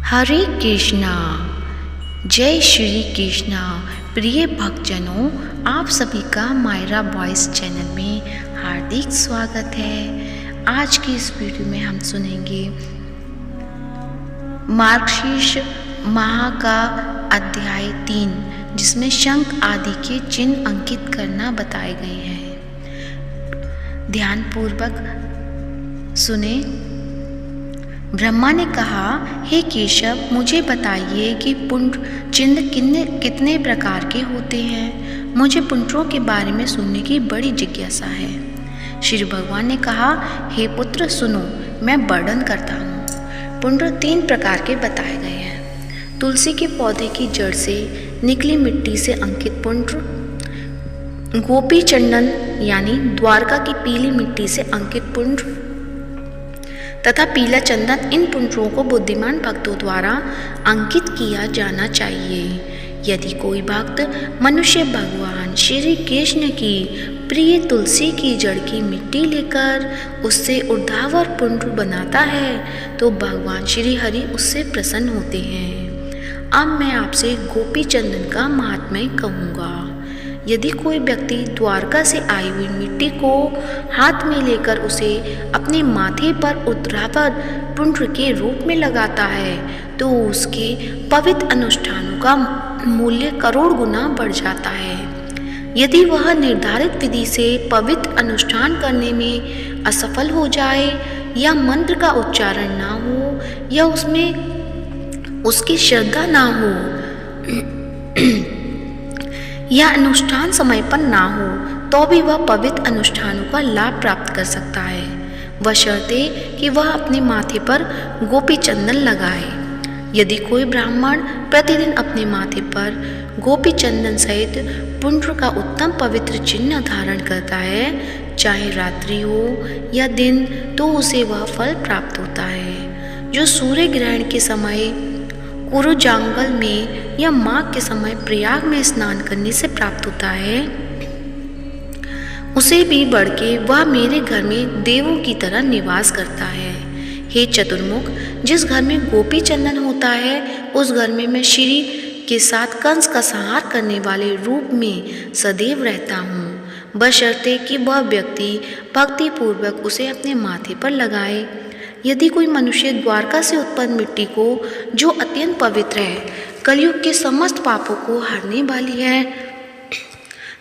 हरे कृष्णा। जय श्री कृष्णा। प्रिय भक्तजनों, आप सभी का मायरा वॉइस चैनल में हार्दिक स्वागत है। आज की इस वीडियो में हम सुनेंगे मार्गशीर्ष माह का अध्याय 3, जिसमें शंख आदि के चिन्ह अंकित करना बताए गए हैं। ध्यानपूर्वक सुने। ब्रह्मा ने कहा, हे केशव, मुझे बताइए कि पुंड्र चिन्ह कितने प्रकार के होते हैं। मुझे पुंड्रों के बारे में सुनने की बड़ी जिज्ञासा है। श्री भगवान ने कहा, हे पुत्र सुनो, मैं वर्णन करता हूँ। पुंड्र 3 प्रकार के बताए गए हैं। तुलसी के पौधे की जड़ से निकली मिट्टी से अंकित पुंड्र, गोपी चंदन यानी द्वारका की पीली मिट्टी से अंकित पुंड्र तथा पीला चंदन, इन पुंड्रों को बुद्धिमान भक्तों द्वारा अंकित किया जाना चाहिए। यदि कोई भक्त मनुष्य भगवान श्री कृष्ण की प्रिय तुलसी की जड़ की मिट्टी लेकर उससे ऊर्ध्वाधर पुंड्र बनाता है तो भगवान श्री हरि उससे प्रसन्न होते हैं। अब मैं आपसे गोपी चंदन का महात्म्य कहूँगा। यदि कोई व्यक्ति द्वारका से आई हुई मिट्टी को हाथ में लेकर उसे अपने माथे पर ऊर्ध्वाधर पुंड्र के रूप में लगाता है तो उसके पवित्र अनुष्ठानों का मूल्य करोड़ गुना बढ़ जाता है। यदि वह निर्धारित विधि से पवित्र अनुष्ठान करने में असफल हो जाए या मंत्र का उच्चारण ना हो या उसमें उसकी श्रद्धा ना हो या अनुष्ठान समय पर ना हो तो भी वह पवित्र अनुष्ठानों का लाभ प्राप्त कर सकता है, बशर्ते कि वह अपने माथे पर गोपी चंदन लगाए। यदि कोई ब्राह्मण प्रतिदिन अपने माथे पर गोपी चंदन सहित पुंड्र का उत्तम पवित्र चिन्ह धारण करता है, चाहे रात्रि हो या दिन, तो उसे वह फल प्राप्त होता है जो सूर्य ग्रहण के समय कुरुजांगल में या माघ के समय प्रयाग में स्नान करने से प्राप्त होता है। उसे भी बढ़ के वह मेरे घर में देवों की तरह निवास करता है। हे चतुर्मुख, जिस घर में गोपी चंदन होता है उस घर में मैं श्री के साथ कंस का संहार करने वाले रूप में सदैव रहता हूँ, बशर्ते कि वह व्यक्ति भक्ति पूर्वक उसे अपने माथे पर लगाए। यदि कोई मनुष्य द्वारका से उत्पन्न मिट्टी को, जो अत्यंत पवित्र है, कलयुग के समस्त पापों को हरने वाली है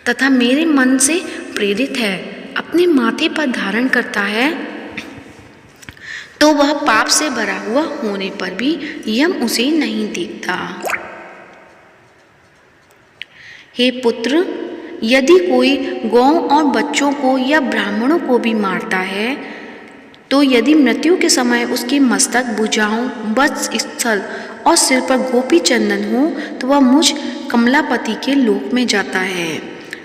तथा मेरे मन से प्रेरित है, अपने माथे पर धारण करता है, तो वह पाप से भरा हुआ होने पर भी यम उसे नहीं देखता। हे पुत्र, यदि कोई गौ और बच्चों को या ब्राह्मणों को भी मारता है तो यदि मृत्यु के समय उसकी मस्तक, भुजाओं, वत्स स्थल और सिर पर गोपी चंदन हो तो वह मुझ कमलापति के लोक में जाता है।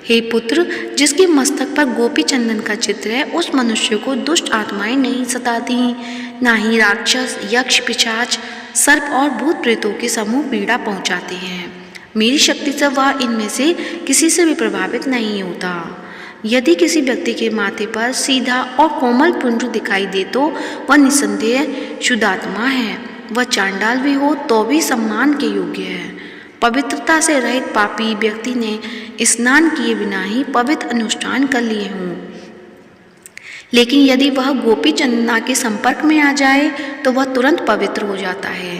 हे पुत्र, जिसके मस्तक पर गोपी चंदन का चित्र है उस मनुष्य को दुष्ट आत्माएं नहीं सताती, ना ही राक्षस, यक्ष, पिशाच, सर्प और भूत प्रेतों के समूह पीड़ा पहुंचाते हैं। मेरी शक्ति से वह इनमें से किसी से भी प्रभावित नहीं होता। यदि किसी व्यक्ति के माथे पर सीधा और कोमल पुंड्र दिखाई दे तो वह निसंदेह शुद्धात्मा है। वह चांडाल भी हो तो भी सम्मान के योग्य है। पवित्रता से रहित पापी व्यक्ति ने स्नान किए बिना ही पवित्र अनुष्ठान कर लिए हों, लेकिन यदि वह गोपी चंदना के संपर्क में आ जाए तो वह तुरंत पवित्र हो जाता है।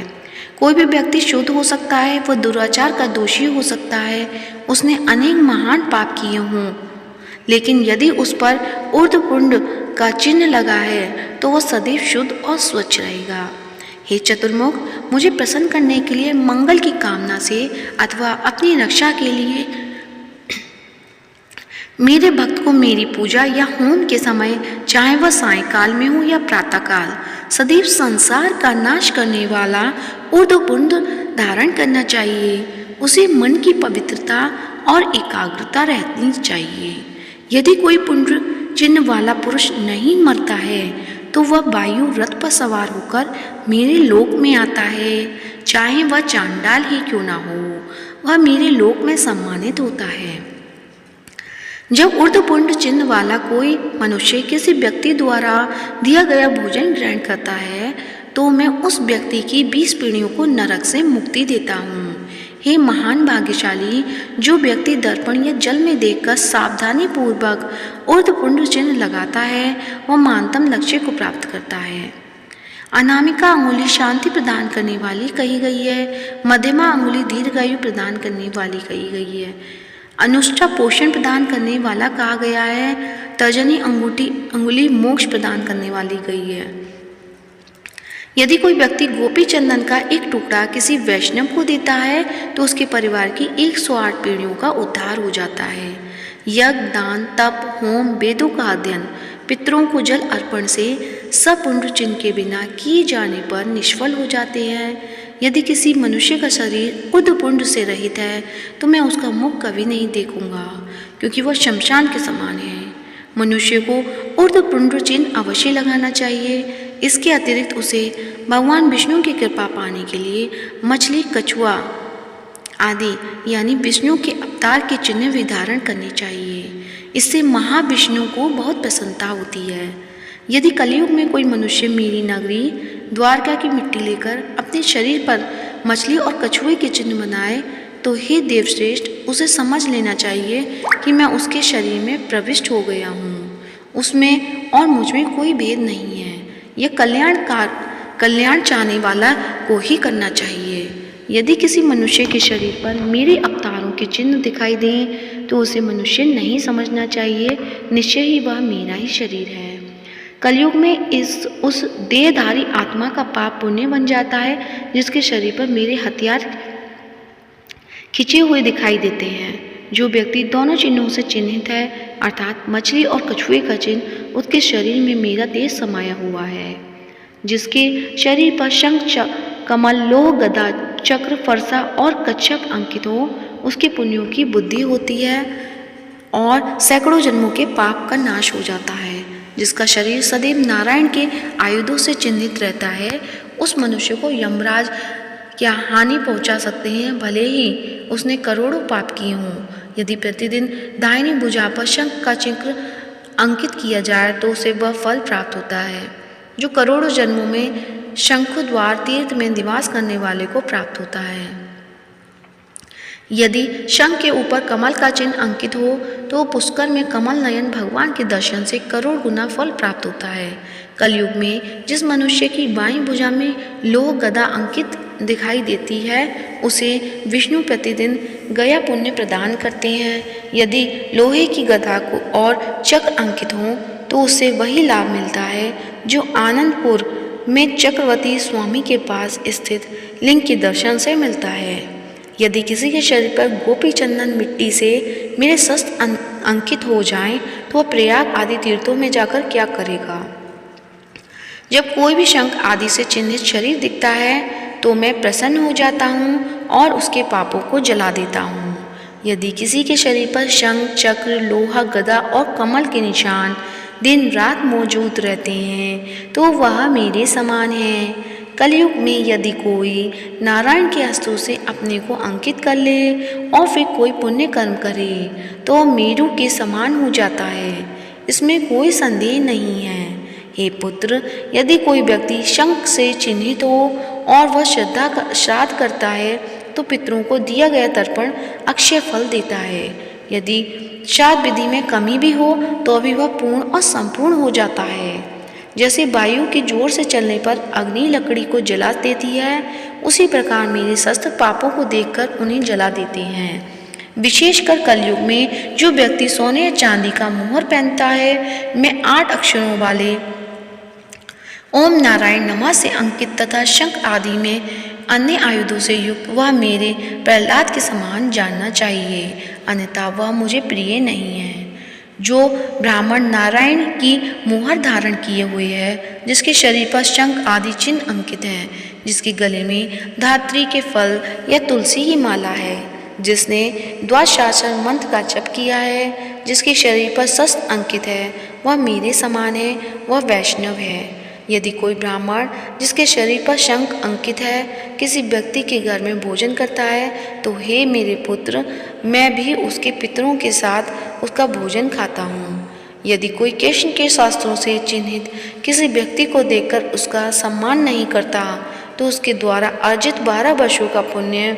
कोई भी व्यक्ति शुद्ध हो सकता है, वह दुराचार का दोषी हो सकता है, उसने अनेक महान पाप किए हों, लेकिन यदि उस पर ऊर्ध्वपुंड का चिन्ह लगा है तो वह सदैव शुद्ध और स्वच्छ रहेगा। हे चतुर्मुख, मुझे प्रसन्न करने के लिए, मंगल की कामना से अथवा अपनी रक्षा के लिए मेरे भक्त को मेरी पूजा या होम के समय, चाहे वह सायंकाल में हो या प्रातःकाल, सदैव संसार का नाश करने वाला ऊर्ध्वपुंड धारण करना चाहिए। उसे मन की पवित्रता और एकाग्रता रहनी चाहिए। यदि कोई पुंड्र चिन्ह वाला पुरुष नहीं मरता है तो वह वायु रथ पर सवार होकर मेरे लोक में आता है, चाहे वह चांडाल ही क्यों ना हो, वह मेरे लोक में सम्मानित होता है। जब ऊर्ध्वपुंड चिन्ह वाला कोई मनुष्य किसी व्यक्ति द्वारा दिया गया भोजन ग्रहण करता है तो मैं उस व्यक्ति की 20 पीढ़ियों को नरक से मुक्ति देता हूँ। हे महान भाग्यशाली, जो व्यक्ति दर्पण या जल में देखकर सावधानी पूर्वक ऊर्ध्वपुंड चिन्ह लगाता है वह महानतम लक्ष्य को प्राप्त करता है। अनामिका अंगुली शांति प्रदान करने वाली कही गई है। मध्यमा अंगुली दीर्घायु प्रदान करने वाली कही गई है। अनुष्ठा पोषण प्रदान करने वाला कहा गया है। तर्जनी अंगुली मोक्ष प्रदान करने वाली गई है। यदि कोई व्यक्ति गोपी चंदन का एक टुकड़ा किसी वैष्णव को देता है तो उसके परिवार की 108 पीढ़ियों का उद्धार हो जाता है। यज्ञ, दान, तप, होम, वेदों का अध्ययन, पितरों को जल अर्पण से सब पुण्य चिन्ह के बिना किए जाने पर निष्फल हो जाते हैं। यदि किसी मनुष्य का शरीर ऊर्ध्वपुंड से रहित है तो मैं उसका मुख कभी नहीं देखूंगा, क्योंकि वह शमशान के समान है। मनुष्य को ऊर्ध्वपुंड चिन्ह अवश्य लगाना चाहिए। इसके अतिरिक्त उसे भगवान विष्णु की कृपा पाने के लिए मछली, कछुआ आदि यानी विष्णु के अवतार के चिन्ह भी धारण करने चाहिए। इससे महाविष्णु को बहुत प्रसन्नता होती है। यदि कलयुग में कोई मनुष्य मेरी नगरी द्वारका की मिट्टी लेकर अपने शरीर पर मछली और कछुए के चिन्ह बनाए तो हे देवश्रेष्ठ, उसे समझ लेना चाहिए कि मैं उसके शरीर में प्रविष्ट हो गया हूँ। उसमें और मुझ में कोई भेद नहीं है। यह कल्याण चाहने वाला को ही करना चाहिए। यदि किसी मनुष्य के शरीर पर मेरे अवतारों के चिन्ह दिखाई दें तो उसे मनुष्य नहीं समझना चाहिए, निश्चय ही वह मेरा ही शरीर है। कलयुग में उस देहधारी आत्मा का पाप पुण्य बन जाता है जिसके शरीर पर मेरे हथियार खिंचे हुए दिखाई देते हैं। जो व्यक्ति दोनों चिन्हों से चिन्हित है, अर्थात मछली और कछुए का चिन्ह, उसके शरीर में मेरा तेज समाया हुआ है। जिसके शरीर पर शंख, कमल, लोह, गदा, चक्र, फरसा और कच्छप अंकित हो, उसके पुण्यों की बुद्धि होती है और सैकड़ों जन्मों के पाप का नाश हो जाता है। जिसका शरीर सदैव नारायण के आयुधों से चिन्हित रहता है, उस मनुष्य को यमराज क्या हानि पहुंचा सकते हैं, भले ही उसने करोड़ों पाप किए हों। यदि प्रतिदिन दाहिनी भुजा पर शंख का चिन्ह अंकित किया जाए तो उसे वह फल प्राप्त होता है जो करोड़ों जन्मों में शंखद्वार तीर्थ में निवास करने वाले को प्राप्त होता है। यदि शंख के ऊपर कमल का चिन्ह अंकित हो तो पुष्कर में कमल नयन भगवान के दर्शन से करोड़ गुना फल प्राप्त होता है। कलयुग में जिस मनुष्य की बाईं भुजा में लोह गदा अंकित दिखाई देती है उसे विष्णु प्रतिदिन गया पुण्य प्रदान करते हैं। यदि लोहे की गदा को और चक्र अंकित हो तो उससे वही लाभ मिलता है जो आनंदपुर में चक्रवर्ती स्वामी के पास स्थित लिंग के दर्शन से मिलता है। यदि किसी के शरीर पर गोपी चंदन मिट्टी से मेरे शस्त्र अंकित हो जाएं तो वह प्रयाग आदि तीर्थों में जाकर क्या करेगा। जब कोई भी शंख आदि से चिन्हित शरीर दिखता है तो मैं प्रसन्न हो जाता हूँ और उसके पापों को जला देता हूँ। यदि किसी के शरीर पर शंख, चक्र, लोहा, गदा और कमल के निशान दिन रात मौजूद रहते हैं तो वह मेरे समान है। कलयुग में यदि कोई नारायण के हस्तों से अपने को अंकित कर ले और फिर कोई पुण्य कर्म करे तो मेरु के समान हो जाता है, इसमें कोई संदेह नहीं है। हे पुत्र, यदि कोई व्यक्ति शंख से चिन्हित हो और वह श्राद्ध करता है तो पितरों को दिया गया तर्पण अक्षय फल देता है। यदि श्राद्ध विधि में कमी भी हो तो भी वह पूर्ण और संपूर्ण हो जाता है। जैसे वायु के जोर से चलने पर अग्नि लकड़ी को जला देती है, उसी प्रकार मेरे शस्त्र पापों को देखकर उन्हें जला देते हैं। विशेषकर कलयुग में जो व्यक्ति सोने या चांदी का मोहर पहनता है, मैं 8 अक्षरों वाले ओम नारायण नमः से अंकित तथा शंख आदि में अन्य आयुधों से युक्त वह मेरे प्रहलाद के समान जानना चाहिए, अन्यथा वह मुझे प्रिय नहीं है। जो ब्राह्मण नारायण की मुहर धारण किए हुए है, जिसके शरीर पर शंख आदि चिन्ह अंकित है, जिसके गले में धात्री के फल या तुलसी की माला है, जिसने द्वादशाक्षर मंत्र का जप किया है, जिसके शरीर पर शस्त्र अंकित है, वह मेरे समान है, वह वैष्णव है। यदि कोई ब्राह्मण जिसके शरीर पर शंख अंकित है किसी व्यक्ति के घर में भोजन करता है तो हे मेरे पुत्र, मैं भी उसके पितरों के साथ उसका भोजन खाता हूँ। यदि कोई कृष्ण के शास्त्रों से चिन्हित किसी व्यक्ति को देखकर उसका सम्मान नहीं करता तो उसके द्वारा अर्जित 12 वर्षों का पुण्य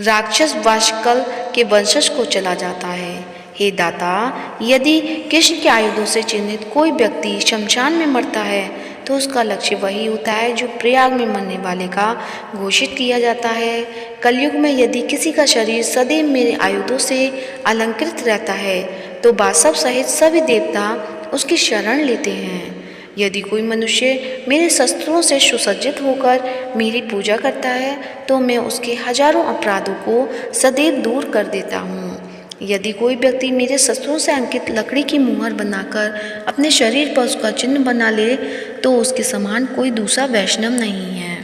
राक्षस वाशकल के वंशज को चला जाता है। हे दाता, यदि कृष्ण के आयुधों से चिन्हित कोई व्यक्ति शमशान में मरता है तो उसका लक्ष्य वही होता है जो प्रयाग में मरने वाले का घोषित किया जाता है। कलयुग में यदि किसी का शरीर सदैव मेरे आयुधों से अलंकृत रहता है तो बासव सहित सभी देवता उसकी शरण लेते हैं। यदि कोई मनुष्य मेरे शस्त्रों से सुसज्जित होकर मेरी पूजा करता है तो मैं उसके हजारों अपराधों को सदैव दूर कर देता हूँ। यदि कोई व्यक्ति मेरे शस्त्रों से अंकित लकड़ी की मुहर बनाकर अपने शरीर पर उसका चिन्ह बना ले तो उसके समान कोई दूसरा वैष्णव नहीं है।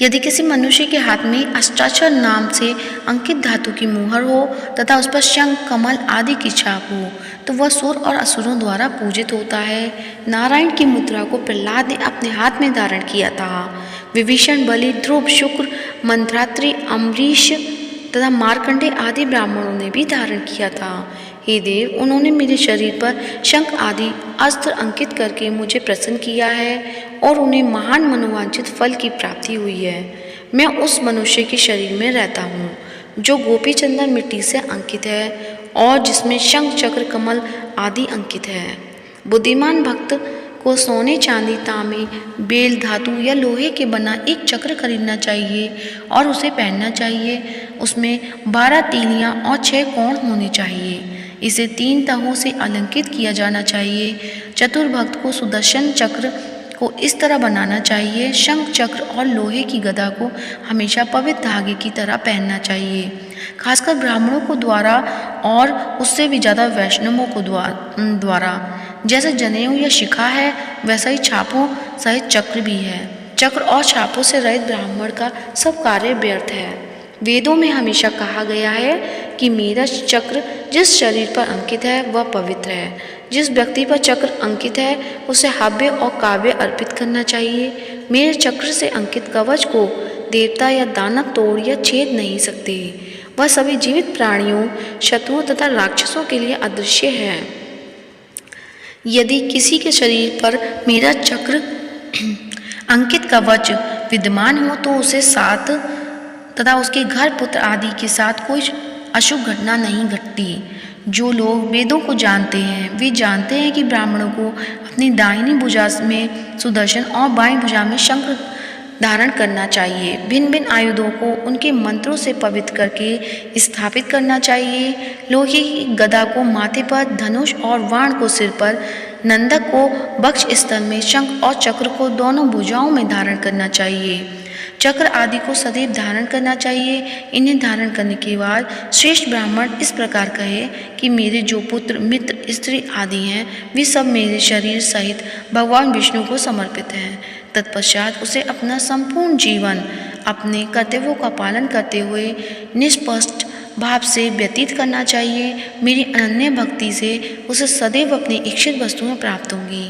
यदि किसी मनुष्य के हाथ में अष्टाक्षर नाम से अंकित धातु की मुहर हो तथा उस पर शंख, कमल आदि की छाप हो तो वह सुर और असुरों द्वारा पूजित होता है। नारायण की मुद्रा को प्रहलाद ने अपने हाथ में धारण किया था। विभीषण, बलि, ध्रुव, शुक्र, मंत्रात्री, अम्बरीश तथा मार्कंडेय आदि ब्राह्मणों ने भी धारण किया था। हे देव, उन्होंने मेरे शरीर पर शंख आदि अस्त्र अंकित करके मुझे प्रसन्न किया है और उन्हें महान मनोवांछित फल की प्राप्ति हुई है। मैं उस मनुष्य के शरीर में रहता हूँ जो गोपी चंदन मिट्टी से अंकित है और जिसमें शंख, चक्र, कमल आदि अंकित है। बुद्धिमान भक्त को सोने, चांदी, तांबे, बेल, धातु या लोहे के बना एक चक्र खरीदना चाहिए और उसे पहनना चाहिए। उसमें 12 तीलियां और 6 कोण होने चाहिए। इसे 3 तहों से अलंकृत किया जाना चाहिए। चतुर भक्त को सुदर्शन चक्र को इस तरह बनाना चाहिए। शंख, चक्र और लोहे की गदा को हमेशा पवित्र धागे की तरह पहनना चाहिए। खासकर ब्राह्मणों को द्वारा और उससे भी ज़्यादा वैष्णवों को द्वारा जैसे जनेऊ या शिखा है वैसा ही छापों सहित चक्र भी है। चक्र और छापों से रहित ब्राह्मण का सब कार्य व्यर्थ है। वेदों में हमेशा कहा गया है कि मेरा चक्र जिस शरीर पर अंकित है वह पवित्र है। जिस व्यक्ति पर चक्र अंकित है उसे हव्य और काव्य अर्पित करना चाहिए। मेरे चक्र से अंकित कवच को देवता या दानव तोड़ या छेद नहीं सकते। वह सभी जीवित प्राणियों, शत्रुओं तथा राक्षसों के लिए अदृश्य है। यदि किसी के शरीर पर मेरा चक्र अंकित कवच विद्यमान हो तो उसे साथ तथा उसके घर, पुत्र आदि के साथ कोई अशुभ घटना नहीं घटती। जो लोग वेदों को जानते हैं वे जानते हैं कि ब्राह्मणों को अपनी दाहिनी भुजा में सुदर्शन और बाईं भुजा में शंख धारण करना चाहिए। भिन्न भिन्न आयुधों को उनके मंत्रों से पवित्र करके स्थापित करना चाहिए। लोहे की गदा को माथे पर, धनुष और बाण को सिर पर, नंदक को वक्ष स्थल में, शंख और चक्र को दोनों भुजाओं में धारण करना चाहिए। चक्र आदि को सदैव धारण करना चाहिए। इन्हें धारण करने के बाद श्रेष्ठ ब्राह्मण इस प्रकार कहे कि मेरे जो पुत्र, मित्र, स्त्री आदि हैं वे सब मेरे शरीर सहित भगवान विष्णु को समर्पित हैं। तत्पश्चात उसे अपना संपूर्ण जीवन अपने कर्तव्यों का पालन करते हुए निष्पक्ष भाव से व्यतीत करना चाहिए। मेरी अनन्य भक्ति से उसे सदैव अपनी इच्छित वस्तुएं प्राप्त होंगी।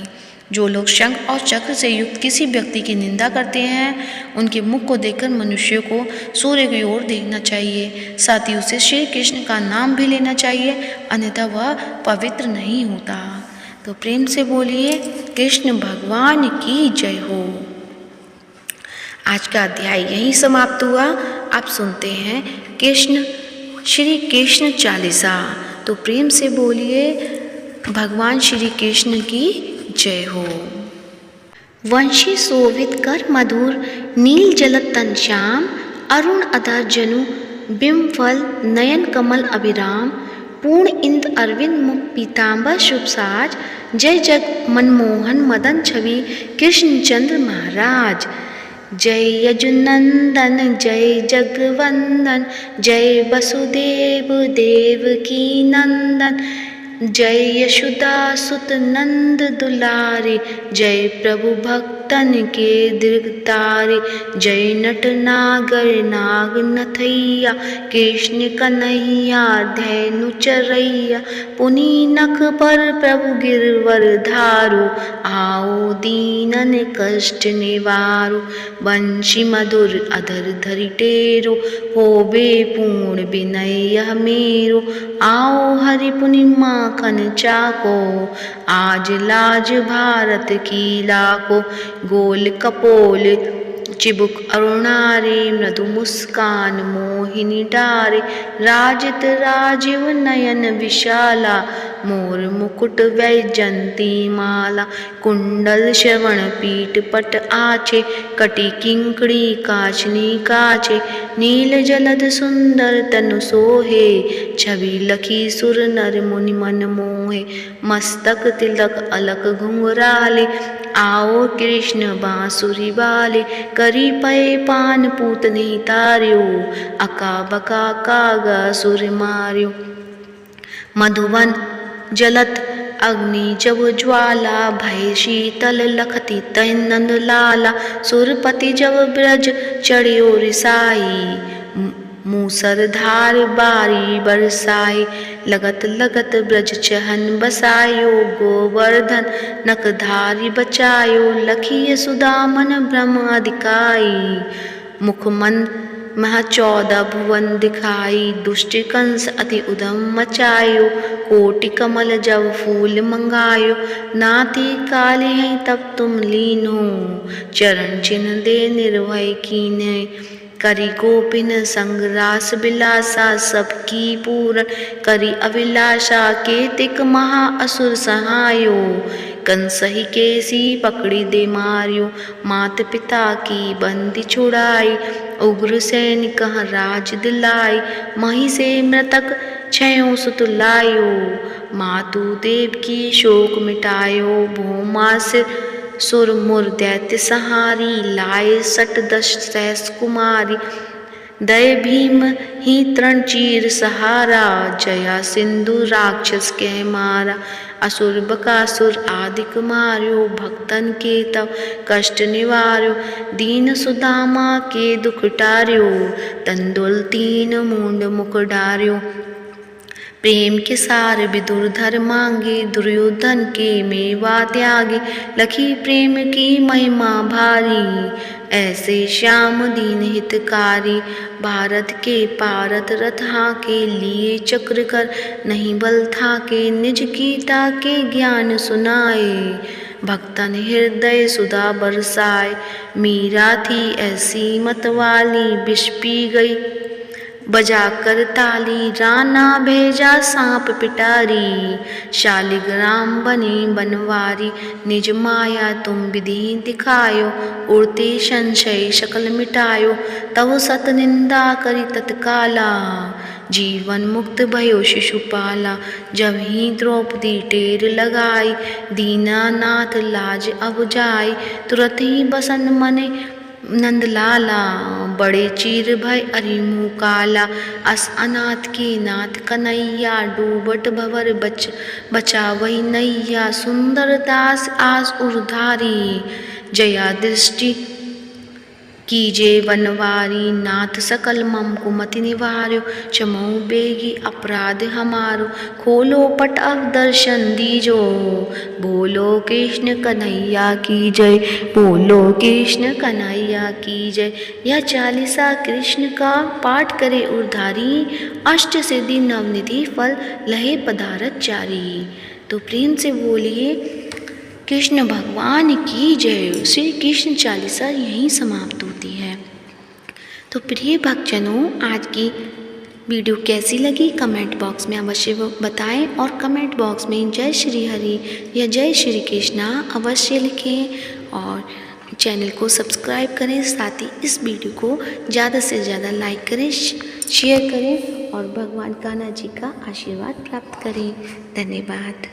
जो लोग शंख और चक्र से युक्त किसी व्यक्ति की निंदा करते हैं उनके मुख को देखकर मनुष्य को सूर्य की ओर देखना चाहिए। साथ ही उसे श्री कृष्ण का नाम भी लेना चाहिए, अन्यथा वह पवित्र नहीं होता। तो प्रेम से बोलिए कृष्ण भगवान की जय हो। आज का अध्याय यहीं समाप्त हुआ। आप सुनते हैं श्री कृष्ण चालीसा। तो प्रेम से बोलिए भगवान श्री कृष्ण की जय हो। वंशी शोभित कर मधुर नील जलत तन श्याम, अरुण अधर जनु बिंब फल नयन कमल अभिराम, पूर्ण इंद अरविंद मुख पीतांबर शुभ साज, जय जग मनमोहन मदन छवि कृष्ण चंद्र महाराज। जय यजुनंदन जय जगवंदन, जय वसुदेव देवकी नंदन, जय यशोदा सुत नंद दुलारे, जय प्रभु भक्त भक्तन के दीर्घ तारे। जय नट नागर नाग नथैया, कृष्ण कन्हैया धैनु चरैया। पुनि नख पर प्रभु गिरवर धारो, आओ दीनन कष्ट निवारो। बंशी मधुर अधर धरि टेरो, होबे पूर्ण विनय यह मेरो। आओ हरि पुनि माखन चाको, आज लाज भारत की लाको। गोल कपोल चिबुक अरुणारे, मृदु मुस्कान मोहिनी डारे। राजित राजीव नयन विशाला, मोर मुकुट वैजंती माला। कुंडल श्रवण पीठ पट आचे, कटि किंकड़ी काचनी काचे। नील जलद सुंदर तनु सोहे, छवि लखी सुर नर मुनि मन मोहे। मस्तक तिलक अलक घुंघराले, आओ कृष्ण बांसुरी बाले। करी पए पान पूतनी तार्यो, अका बका कागा सुर मार्यो। मधुवन जलत अग्नि जब ज्वाला, भय शीतल लखती तै नंद लाला। सुरपति जब ब्रज चढ़्यो रिसाई, मूसरधार बारी बरसाई। लगत लगत ब्रज चहन बसायो, गोवर्धन नखधारी बचायो। लखी सुदामन ब्रह्म अधिकाई, मुख मन महा 14 भुवन दिखाई। दुष्ट कंस अति उदम मचायो, कोटि कमल जब फूल मंगायो। नाती काले हैं तब तुम लीन हो, चरण चिन्ह दे निर्भय कीने। करी गोपिन संग रास बिलासा, सबकी पूरन करी अभिलाषा। केतिक महा असुर सहायो, कंसहि केसी पकड़ी दे मार्यो। मात पिता की बंदी छुड़ाई, उग्र सैनिक राज दिलाई। मही से मृतक छयों सुत लायो, मातु देव की शोक मिटायो। भूमा से सुर मुर दैत्य सहारी, लाए सट 10 सहस कुमारी। दय भीम ही तृण चीर सहारा, जया सिंधु राक्षस के मारा। असुर बकासुर आदिक मार्यो, भक्तन के तब कष्ट निवार्यो। दीन सुदामा के दुख टार्यो, तंदुल 3 मूंड मुख डार्यो। प्रेम के सार विदुर धर मांगे, दुर्योधन के मेवा त्यागे। लखी प्रेम की महिमा भारी, ऐसे श्याम दीन हितकारी। भारत के पारत रथ हाके, लिए चक्र कर नहीं बल थाके। निज गीता के ज्ञान सुनाए, भक्तन हृदय सुधा बरसाए। मीरा थी ऐसी मतवाली, विष पी गई बजा कर ताली। राना भेजा सांप पिटारी, शालिग्राम बनी बनवारी। निज माया तुम विधि दिखायो, उड़ते संशय सकल मिटायो। तव सत निंदा करी तत्काला, जीवन मुक्त भयो शिशुपाला। जब ही द्रौपदी टेर लगाई, दीनानाथ लाज अब जाई। तुरत ही बसन मने नंदलाला, बड़े चीर भय अरिमु काला। अस अनाथ की नाथ कन्हैया, डूबट भवर बचावई नैया। सुंदर दास आस उर्धारी, जया दृष्टि कीजे बनवारी। नाथ सकल मम कुमति निवार्यो, क्षमऊ बेगी अपराध हमारो। खोलो पट अब दर्शन दीजो, बोलो कृष्ण कन्हैया की जय। बोलो कृष्ण कन्हैया की जय। यह चालीसा कृष्ण का पाठ करे उर्धारी, अष्ट सिद्धि नवनिधि फल लहे पदारथ चारी। तो प्रेम से बोलिए कृष्ण भगवान की जय। श्री कृष्ण चालीसा यहीं समाप्त होती है। तो प्रिय भक्तजनों, आज की वीडियो कैसी लगी कमेंट बॉक्स में अवश्य बताएं, और कमेंट बॉक्स में जय श्री हरि या जय श्री कृष्णा अवश्य लिखें, और चैनल को सब्सक्राइब करें। साथ ही इस वीडियो को ज़्यादा से ज़्यादा लाइक करें, शेयर करें, और भगवान कान्हा जी का आशीर्वाद प्राप्त करें। धन्यवाद।